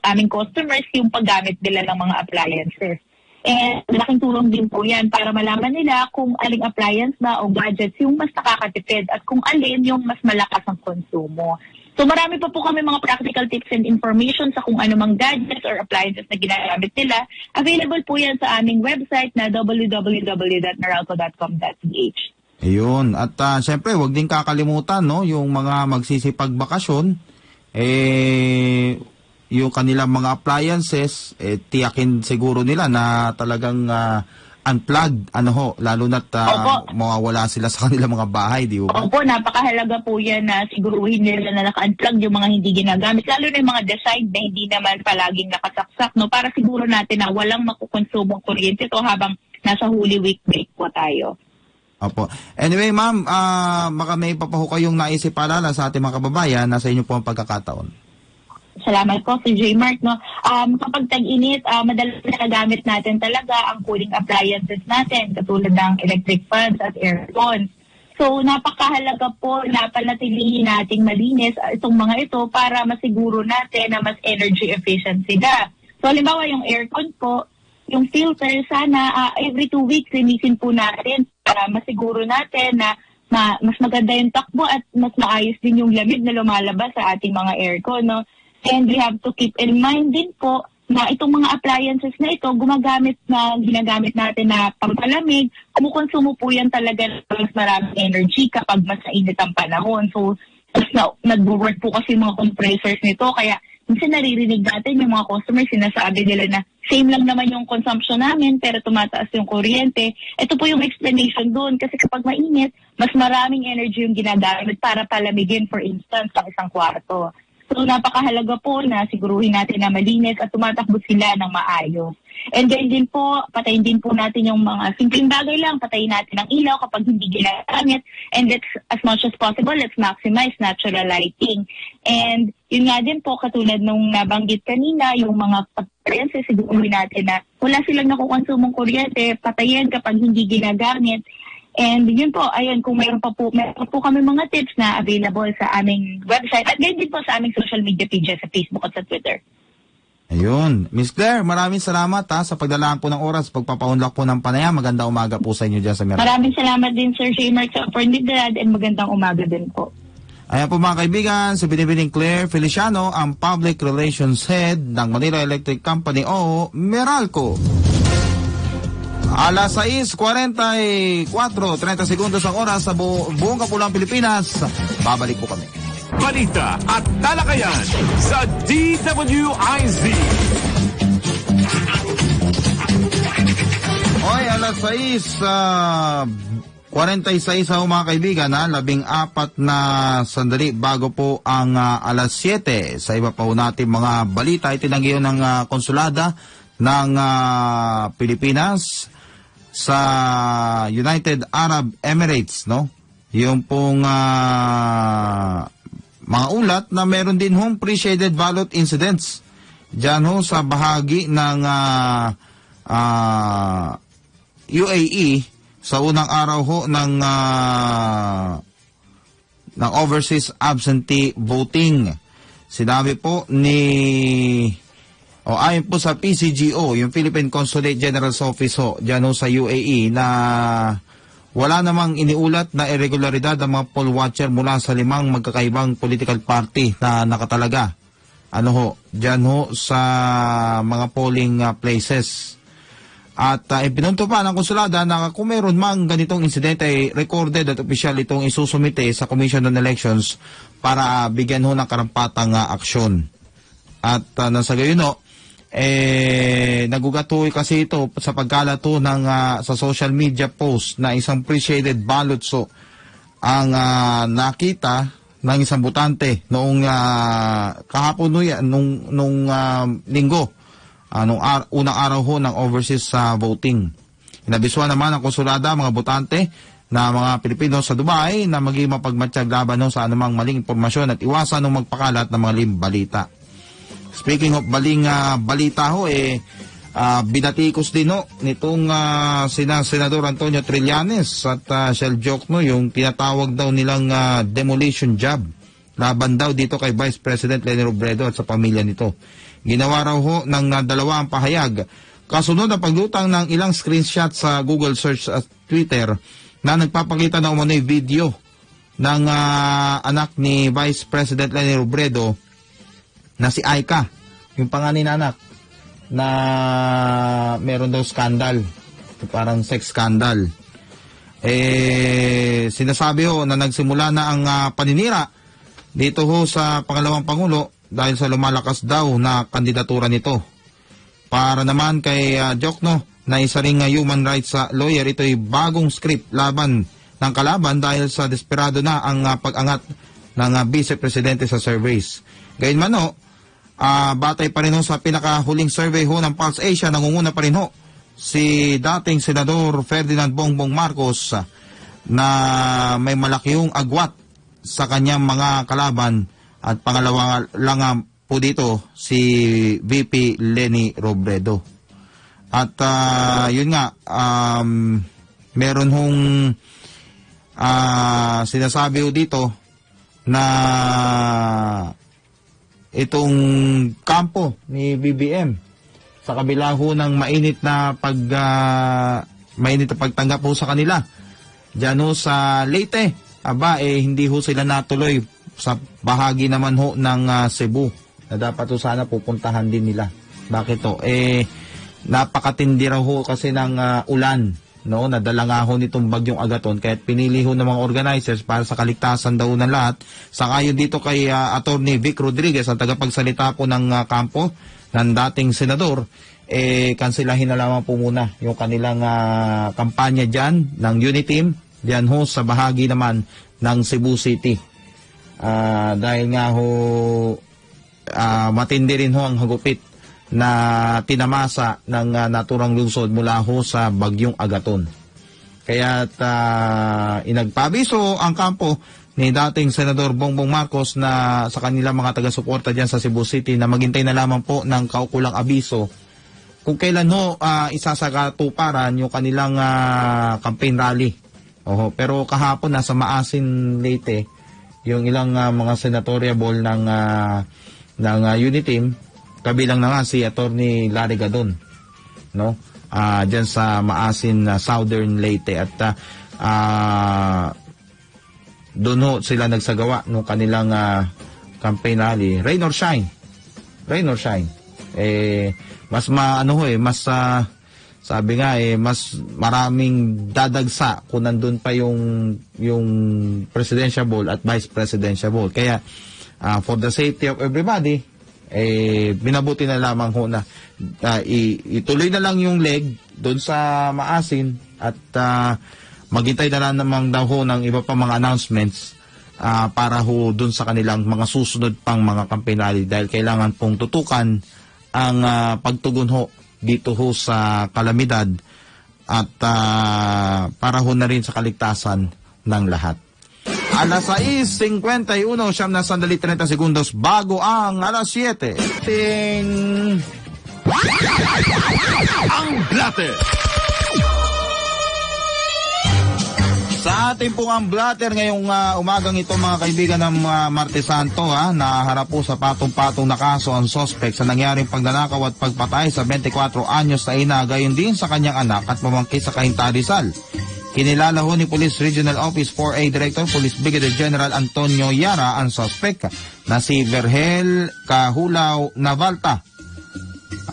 Speaker 7: aming customers yung paggamit nila ng mga appliances. And malaking tulong din po yan para malaman nila kung aling appliance ba o gadgets yung mas nakakatipid at kung alin yung mas malakas ang konsumo. So marami pa po kami mga practical tips and information sa kung ano mang gadgets or appliances na ginagamit nila. Available po yan sa aming website na www.meralco.com.ph.
Speaker 2: Ayun. At syempre, huwag din kakalimutan, no, yung mga magsisipagbakasyon, yung kanilang mga appliances, tiyakin siguro nila na talagang unplugged, lalo na't mawawala sila sa kanilang mga bahay, di ba?
Speaker 7: Opo, napakahalaga po yan na siguruhin nila na naka-unplug yung mga hindi ginagamit, lalo na yung mga design na hindi naman palaging nakasaksak, no? Para siguro natin na walang makukonsumong kuryente to habang nasa Holy Week break po tayo.
Speaker 2: Opo. Anyway, ma'am, baka may papaho kayong naisip paalala sa ating mga kababayan na sa inyo po ang pagkakataon.
Speaker 7: Salamat po, Sir J. Mark. No? Kapag tag-init, madalas na nagamit natin talaga ang cooling appliances natin, katulad ng electric fans at aircons. So, napakahalaga po na panatilihin nating malinis itong mga ito para masiguro natin na mas energy efficient sila. So, halimbawa yung aircon po, yung filter, sana every 2 weeks linisin po natin para masiguro natin na mas maganda yung takbo at mas maayos din yung lamig na lumalabas sa ating mga aircon. No? And we have to keep in mind din po na itong mga appliances na ito, ginagamit natin na pampalamig, kumukonsumo po yan talaga ng mas maraming energy kapag mas mainit ang panahon. So, nag-work po kasi mga compressors nito, kaya minsan naririnig natin yung mga customers, sinasabi nila na same lang naman yung consumption namin pero tumataas yung kuryente. Ito po yung explanation doon kasi kapag mainit, mas maraming energy yung ginagamit para palamigin, for instance, ang isang kwarto. So, napakahalaga po na siguruhin natin na malinis at tumatakbo sila ng maayos. And then din po, patayin din po natin yung mga simpleng bagay lang. Patayin natin ang ilaw kapag hindi ginagamit. And as much as possible, let's maximize natural lighting. And yun nga din po, katulad nung nabanggit kanina, yung mga appliances, siguruhin natin na wala silang nakukonsumong kuryente, patayin kapag hindi ginagamit. And yun po, ayun, kung mayroon pa po kami mga tips na available sa aming website at ganyan din po sa aming social media pages sa Facebook at sa Twitter.
Speaker 2: Ayun. Miss Claire, maraming salamat sa pagdalaan po ng oras, pagpapaunlak po ng panayam. Magandang umaga po sa inyo dyan sa Meralco.
Speaker 7: Maraming salamat din, Sir J. Mark, sa oportunidad and magandang umaga din po.
Speaker 2: Ayan po mga kaibigan, si Binibining Claire Feliciano, ang Public Relations Head ng Manila Electric Company o Meralco. Alas 6:44, 30 segundos ang oras sa buong Kapulang Pilipinas. Babalik po kami.
Speaker 1: Balita at talakayan sa DWIZ.
Speaker 2: Hoy, alas 6:46 mga kaibigan, 14 na sandali bago po ang alas 7. Sa iba pa po natin mga balita, itinanggi yun ng konsulada ng Pilipinas sa United Arab Emirates, no? Yung pong mga ulat na meron din hong pre-shaded ballot incidents dyan ho sa bahagi ng UAE sa unang araw ho ng overseas absentee voting. Sinabi po ayon po sa PCGO, yung Philippine Consulate General's Office ho, dyan ho sa UAE, na wala namang iniulat na irregularidad ang mga poll watcher mula sa 5 magkakaibang political party na nakatalaga. Dyan ho sa mga polling places. At ipinunto pa ng konsulada na kung meron mang ganitong insidente ay recorded at opisyal itong isusumite sa Commission on Elections para bigyan ho ng karampatang aksyon. At nasa gayon Nagugatoy kasi ito sa pagkalat ng sa social media post na isang pre-shaded ballot ang nakita ng isang botante noong kahapon nung linggo, nung unang araw ho ng overseas voting. Inabisuan naman ng konsulada mga botante na mga Pilipino sa Dubai na maging mapagmatsyag laban sa anumang maling impormasyon at iwasan ng magpakalat ng mga balita. Speaking of baling balita ho, binatikos din nitong sina Senador Antonio Trillanes at Shell Jokno yung tinatawag daw nilang demolition job laban daw dito kay Vice President Leni Robredo at sa pamilya nito. Ginawa raw ho ng dalawa ang pahayag kasunod ang paglutang ng ilang screenshot sa Google search at Twitter na nagpapakita ng umano'y video ng anak ni Vice President Leni Robredo na si Aika, yung panganay na anak, na meron daw skandal, parang sex scandal. Sinasabi ho na nagsimula na ang paninira dito ho sa pangalawang Pangulo dahil sa lumalakas daw na kandidatura nito. Para naman kay Jokno na isa ring human rights lawyer, ito'y bagong script laban ng kalaban dahil sa desperado na ang pag-angat ng Vice Presidente sa surveys. Gayunman ho, batay pa rin ho sa pinakahuling survey ho ng Pulse Asia, nangunguna pa rin ho si dating Senador Ferdinand Bongbong Marcos na may malaking agwat sa kanyang mga kalaban at pangalawa lang po dito si VP Leni Robredo. At yun nga, meron hong sinasabi ho dito na itong kampo ni BBM sa kabila ho ng mainit na pagtanggap ho sa kanila diyan ho sa Leyte, hindi ho sila natuloy sa bahagi naman ho ng Cebu na dapat ho sana pupuntahan din nila. Bakit ho? Napakatindi raw ho kasi ng ulan, no, nadala nga ho nitong bagyong Agaton, kaya pinili ho ng mga organizers para sa kaligtasan daw ng lahat. Saka yun dito kay Attorney Vic Rodriguez, ang tagapagsalita po ng kampo ng dating senador, kansilahin na lamang po muna yung kanilang kampanya dyan ng Uniteam, dyan ho sa bahagi naman ng Cebu City. Dahil nga ho matindi rin ho ang hagupit na tinamasa ng naturang lungsod mula ho sa bagyong Agaton. Kaya inagpabiso ang kampo ni dating Senador Bongbong Marcos na sa kanilang mga taga-suporta dyan sa Cebu City na maghintay na lamang po ng kaukulang abiso kung kailan ho isasagatuparan yung kanilang campaign rally. Pero kahapon nasa Maasin, Leyte, yung ilang mga senatoriable ng Uniteam, kabilang na nga si Attorney Larry Gadon, no? Diyan sa Maasin, Southern Leyte, at doon ho sila nagsagawa ng kanilang campaign rally. Rain or shine. Mas sabi nga mas maraming dadagsa kung nandun pa yung presidential ball at vice presidential ball. Kaya for the safety of everybody, binabuti na lamang ho na ituloy na lang yung leg doon sa Maasin at maghintay na lang namang daw ho ng iba pa mga announcements para ho doon sa kanilang mga susunod pang mga campaign rally, dahil kailangan pong tutukan ang pagtugon ho dito ho sa kalamidad at para ho na rin sa kaligtasan ng lahat. Alas 6:51, siyam na sandali 30 segundos bago ang alas 7.
Speaker 1: Ang Blatter.
Speaker 2: Sa ating pong ang Blatter ngayong umagang ito, mga kaibigan ng Martes Santo, naharap po sa patong-patong na kaso ang suspect sa nangyaring pagnanakaw at pagpatay sa 24 anyos na ina, gayon din sa kanyang anak at pamangkin sa Cainta, Rizal. Kinilala ho ni Police Regional Office 4A Director Police Brigadier General Antonio Yara ang suspect na si Vergel Kahulaw Navalta,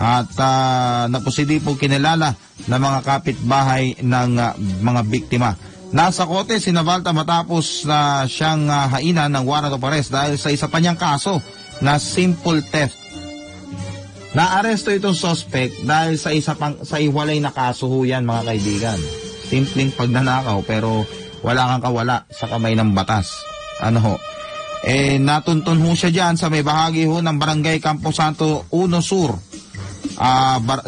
Speaker 2: at naposidi po kinilala ng mga kapitbahay ng mga biktima. Nasa kote si Navalta matapos na siyang hainan ng warrant of arrest dahil sa isa pa niyang kaso na simple theft. Naaresto itong suspect dahil sa sa iwalay na kaso ho yan, mga kaibigan. Simpleng pagnanakaw pero wala kang kawala sa kamay ng batas. Ano ho? Natuntun ho siya dyan sa may bahagi ho ng Barangay Camposanto 1 Sur,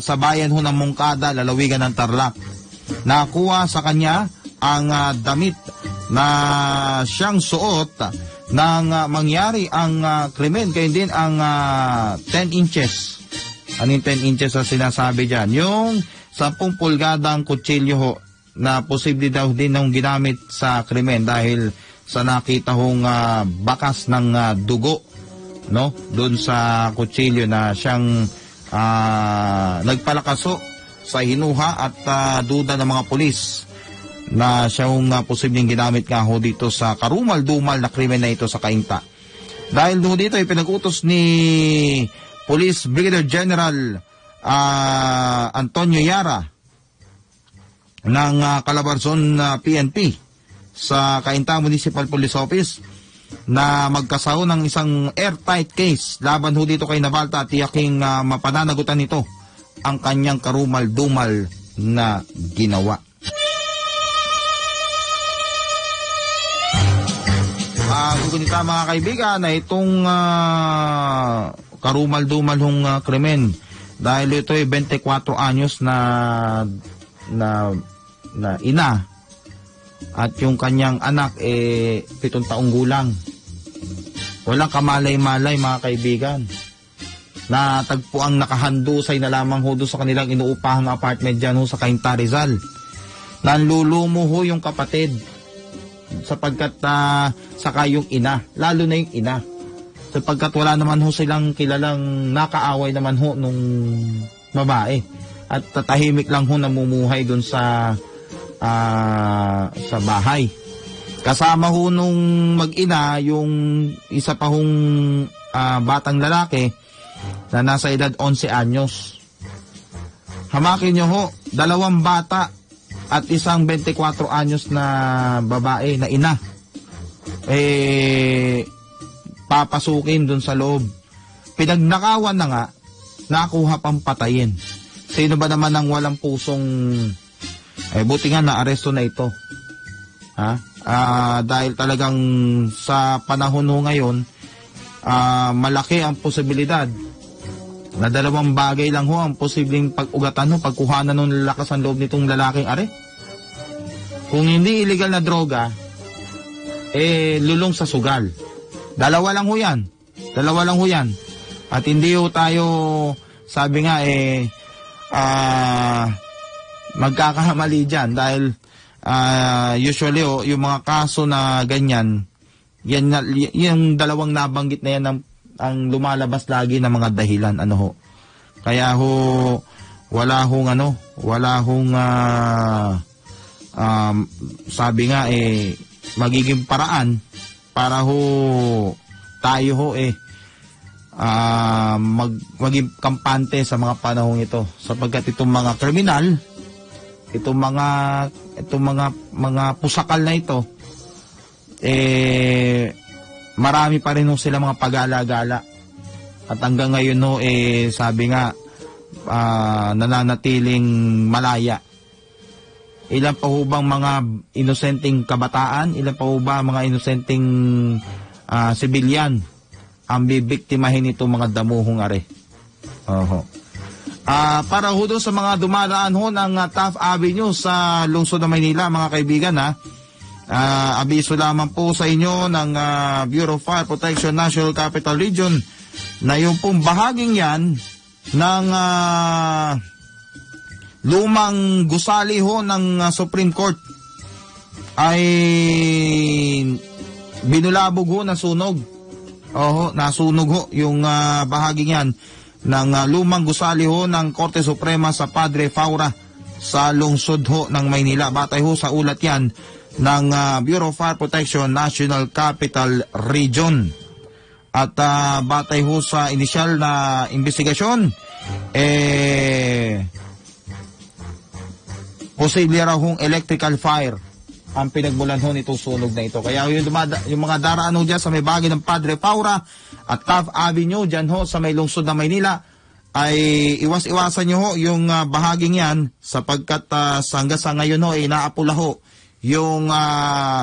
Speaker 2: sa bayan ho ng Moncada, lalawigan ng Tarlac. Nakuha sa kanya ang damit na siyang suot nang mangyari ang krimen, kaya din ang 10 inches. Ano yung 10 inches na sinasabi dyan? Yung 10 pulgadang kutsilyo ho na posible daw din nung ginamit sa krimen dahil sa nakita hong bakas ng dugo, no, doon sa kutsilyo na siyang nagpalakaso sa hinuha at duda ng mga pulis na siyang posibleng ginamit nga ho dito sa karumal-dumal na krimen na ito sa Cainta. Dahil ho dito ay pinag-utos ni Police Brigadier General Antonio Yara ng Calabarzon PNP sa Cainta Municipal Police Office na magkasaw ng isang airtight case laban ho dito kay Navalta at tiyaking mapananagutan nito ang kanyang karumal-dumal na ginawa. Gugunita mga kaibigan na itong karumal-dumal hong krimen dahil ito ay 24 anyos na ina at yung kanyang anak 7 taong gulang. Walang kamalay-malay mga kaibigan. Natagpo ang nakahandusay na lamang ho doon sa kanilang inuupahang apartment dyan ho sa Cainta, Rizal. Nanlulumo ho yung kapatid sapagkat saka yung ina, lalo na yung ina. Sapagkat wala naman ho silang kilalang nakaaway naman ho nung babae. At tatahimik lang ho namumuhay doon sa bahay. Kasama ho nung mag-ina yung isa pa hong batang lalaki na nasa edad 11 anyos. Hamakin nyo ho, 2 bata at isang 24 anyos na babae na ina. Papasukin dun sa loob. Pinagnakawan na nga, nakuha pang patayin. Sino ba naman ang walang pusong buti nga na-aresto na ito. Dahil talagang sa panahon ho ngayon, malaki ang posibilidad na 2 bagay lang ho ang posibleng pag-ugatan ho, pagkuhanan ng lakas ang loob nitong lalaking are. Kung hindi illegal na droga, lulong sa sugal. 2 lang ho yan. 2 lang ho yan. At hindi ho tayo, sabi nga magkakahamali dyan dahil usually yung mga kaso na ganyan, yung 2 nabanggit na yan ang lumalabas lagi ng mga dahilan, ano ho. Kaya ho wala hong sabi nga magiging paraan para ho tayo ho maging kampante sa mga panahong ito sapagkat itong mga kriminal, itong mga pusakal na ito marami pa rin ho sila mga pag-alagala at hanggang ngayon ho sabi nga nananatiling malaya. Ilan pa ho bang mga inosenteng kabataan, ilan pa ho ba mga inosenteng sibilyan ang bibiktimahin itong mga damuhong are. Para ho doon sa mga dumadaan ho ng Taft Avenue sa lungsod ng Maynila, mga kaibigan abiso lamang po sa inyo ng Bureau of Fire Protection National Capital Region na yung pong bahaging yan ng lumang gusali ho ng Supreme Court ay binulabog ho na sunog. Nasunog ho yung bahaging yan ng lumang gusali ho ng Korte Suprema sa Padre Faura sa lungsod ho ng Maynila. Batay ho sa ulat yan ng Bureau of Fire Protection National Capital Region. At batay ho sa inisyal na investigasyon, posible raw hong electrical fire ang pinagmulan ho nitong sunog na ito. Kaya yung mga daraan ho dyan sa may bagay ng Padre Faura at Taft Avenue dyan ho sa may lungsod ng Maynila ay iwas-iwasan nyo ho yung bahaging yan sapagkat hanggang sa ngayon ho ay naapula ho yung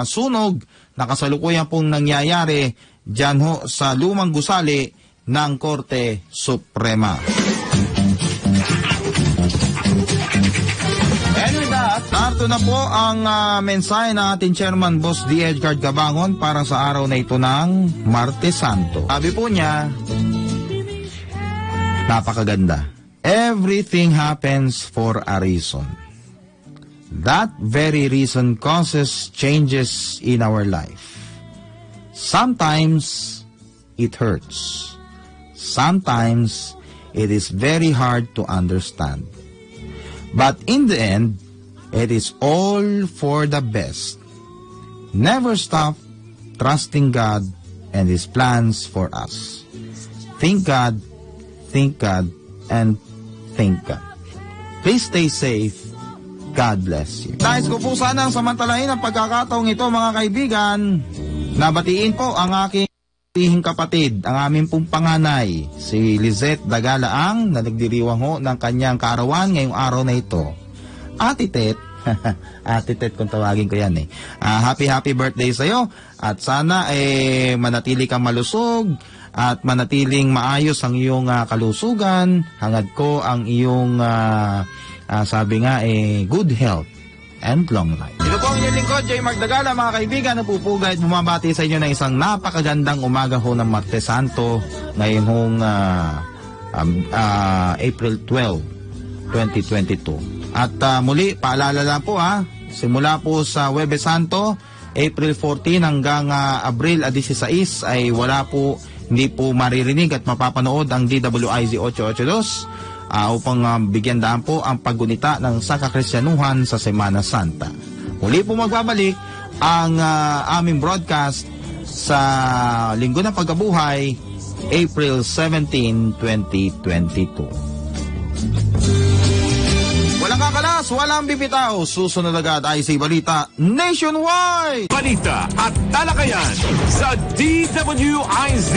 Speaker 2: sunog na kasalukuyan pong nangyayari dyan ho sa lumang gusali ng Korte Suprema. And with that, narito na po ang mensahe ng ating Chairman Boss D. Edgar Gabangon para sa araw na ito ng Martes Santo. Sabi po niya, napakaganda. Everything happens for a reason. That very reason causes changes in our life. Sometimes it hurts. Sometimes it is very hard to understand. But in the end, it is all for the best. Never stop trusting God and His plans for us. Thank God, and thank God. Please stay safe. God bless you. Nais ko po sanang samantalahin ang pagkakataong ito, mga kaibigan. Nabatiin po ang aking kapatid, ang aming pong panganay, si Lizette Dagalaang, na nagdiriwang ho ng kanyang kaarawan ngayong araw na ito. Ate Tet, Ate Tet kung tawagin ko yan eh. Happy birthday sa'yo at sana manatili kang malusog at manatiling maayos ang iyong kalusugan. Hangad ko ang iyong sabi nga good health and long life. Ito po ang inyong lingkod, J. Mark Dagala, mga kaibigan, napupugay at bumabati sa inyo ng isang napakagandang umaga ho ng Martes Santo ngayon hong April 12, 2022. At muli, paalala lang po simula po sa Huwebes Santo, April 14 hanggang Abril 16 ay hindi po maririnig at mapapanood ang DWIZ 882 upang bigyan daan po ang paggunita ng Sangkakristyanuhan sa Semana Santa. Muli po magbabalik ang aming broadcast sa Linggo ng Pagkabuhay, April 17, 2022. Walang kakalas, walang bibitaw. Susunod agad ay si Balita Nationwide.
Speaker 1: Balita at talakayan sa DWIZ.